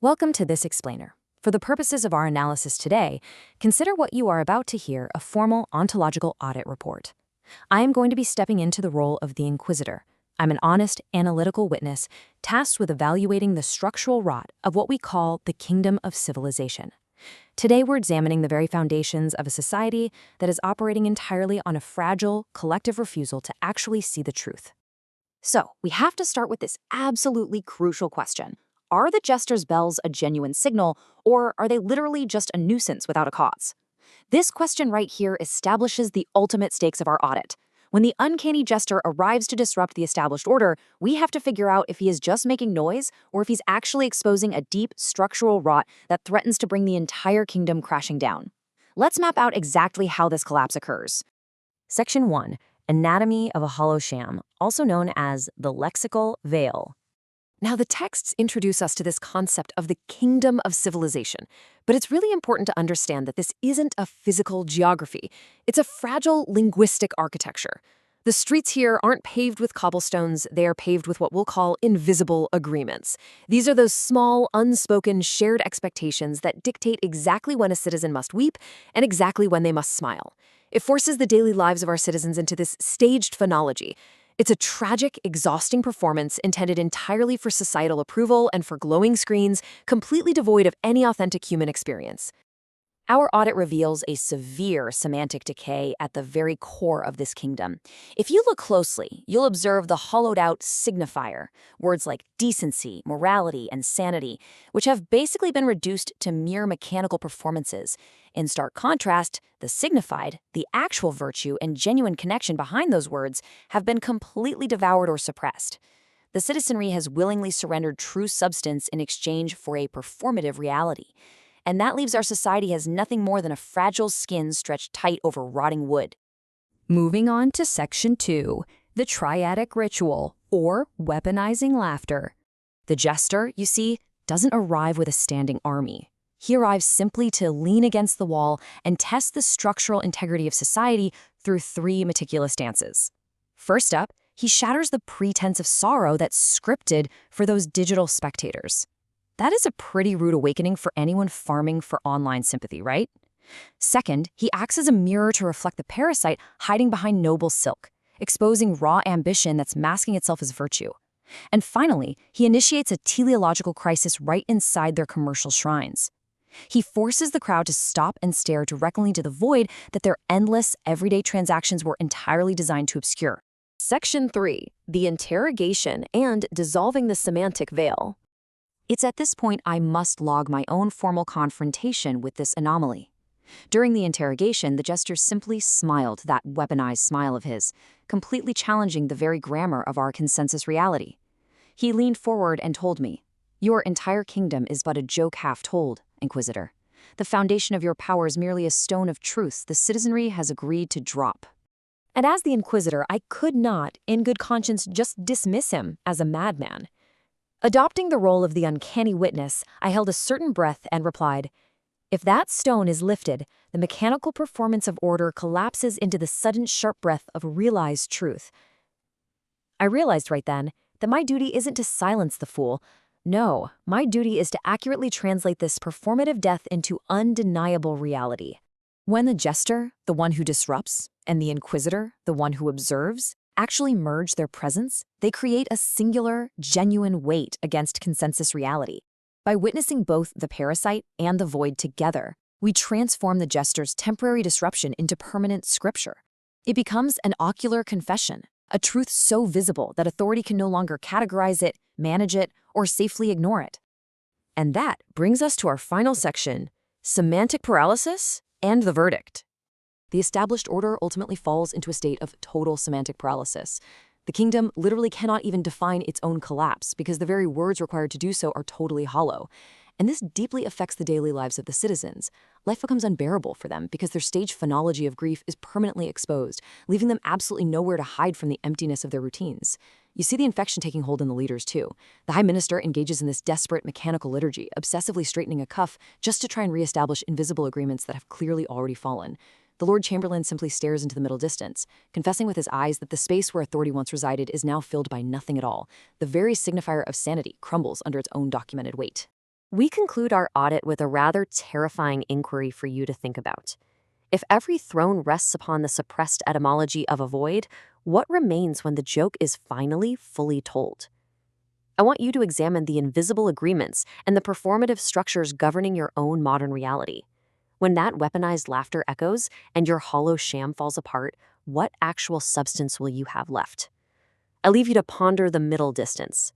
Welcome to this explainer. For the purposes of our analysis today, consider what you are about to hear a formal ontological audit report. I am going to be stepping into the role of the inquisitor. I'm an honest, analytical witness tasked with evaluating the structural rot of what we call the kingdom of civilization. Today we're examining the very foundations of a society that is operating entirely on a fragile, collective refusal to actually see the truth. So, we have to start with this absolutely crucial question. Are the jester's bells a genuine signal, or are they literally just a nuisance without a cause? This question right here establishes the ultimate stakes of our audit. When the uncanny jester arrives to disrupt the established order, we have to figure out if he is just making noise or if he's actually exposing a deep structural rot that threatens to bring the entire kingdom crashing down. Let's map out exactly how this collapse occurs. Section 1. Anatomy of a hollow sham, also known as the lexical veil. Now, the texts introduce us to this concept of the kingdom of civilization, but it's really important to understand that this isn't a physical geography. It's a fragile linguistic architecture. The streets here aren't paved with cobblestones, they are paved with what we'll call invisible agreements. These are those small, unspoken, shared expectations that dictate exactly when a citizen must weep and exactly when they must smile. It forces the daily lives of our citizens into this staged phonology. It's a tragic, exhausting performance intended entirely for societal approval and for glowing screens, completely devoid of any authentic human experience. Our audit reveals a severe semantic decay at the very core of this kingdom. If you look closely, you'll observe the hollowed-out signifier, words like decency, morality, and sanity, which have basically been reduced to mere mechanical performances. In stark contrast, the signified, the actual virtue and genuine connection behind those words, have been completely devoured or suppressed. The citizenry has willingly surrendered true substance in exchange for a performative reality. And that leaves our society as nothing more than a fragile skin stretched tight over rotting wood. Moving on to Section 2, the Triadic Ritual, or weaponizing laughter. The jester, you see, doesn't arrive with a standing army. He arrives simply to lean against the wall and test the structural integrity of society through 3 meticulous dances. First up, he shatters the pretense of sorrow that's scripted for those digital spectators. That is a pretty rude awakening for anyone farming for online sympathy, right? Second, he acts as a mirror to reflect the parasite hiding behind noble silk, exposing raw ambition that's masking itself as virtue. And finally, he initiates a teleological crisis right inside their commercial shrines. He forces the crowd to stop and stare directly into the void that their endless, everyday transactions were entirely designed to obscure. Section 3. The interrogation and dissolving the semantic veil. It's at this point I must log my own formal confrontation with this anomaly. During the interrogation, the jester simply smiled that weaponized smile of his, completely challenging the very grammar of our consensus reality. He leaned forward and told me, "Your entire kingdom is but a joke half told, Inquisitor. The foundation of your power is merely a stone of truth the citizenry has agreed to drop." And as the Inquisitor, I could not, in good conscience, just dismiss him as a madman. Adopting the role of the uncanny witness, I held a certain breath and replied, "If that stone is lifted, the mechanical performance of order collapses into the sudden sharp breath of realized truth." I realized right then that my duty isn't to silence the fool. No, my duty is to accurately translate this performative death into undeniable reality. When the jester, the one who disrupts, and the inquisitor, the one who observes, actually merge their presence, they create a singular, genuine weight against consensus reality. By witnessing both the parasite and the void together, we transform the jester's temporary disruption into permanent scripture. It becomes an ocular confession, a truth so visible that authority can no longer categorize it, manage it, or safely ignore it. And that brings us to our final section, semantic paralysis and the verdict. The established order ultimately falls into a state of total semantic paralysis. The kingdom literally cannot even define its own collapse because the very words required to do so are totally hollow. And this deeply affects the daily lives of the citizens. Life becomes unbearable for them because their staged phonology of grief is permanently exposed, leaving them absolutely nowhere to hide from the emptiness of their routines. You see the infection taking hold in the leaders, too. The High Minister engages in this desperate mechanical liturgy, obsessively straightening a cuff just to try and reestablish invisible agreements that have clearly already fallen. The Lord Chamberlain simply stares into the middle distance, confessing with his eyes that the space where authority once resided is now filled by nothing at all. The very signifier of sanity crumbles under its own documented weight. We conclude our audit with a rather terrifying inquiry for you to think about. If every throne rests upon the suppressed etymology of avoid, what remains when the joke is finally fully told? I want you to examine the invisible agreements and the performative structures governing your own modern reality. When that weaponized laughter echoes and your hollow sham falls apart, what actual substance will you have left? I leave you to ponder the middle distance.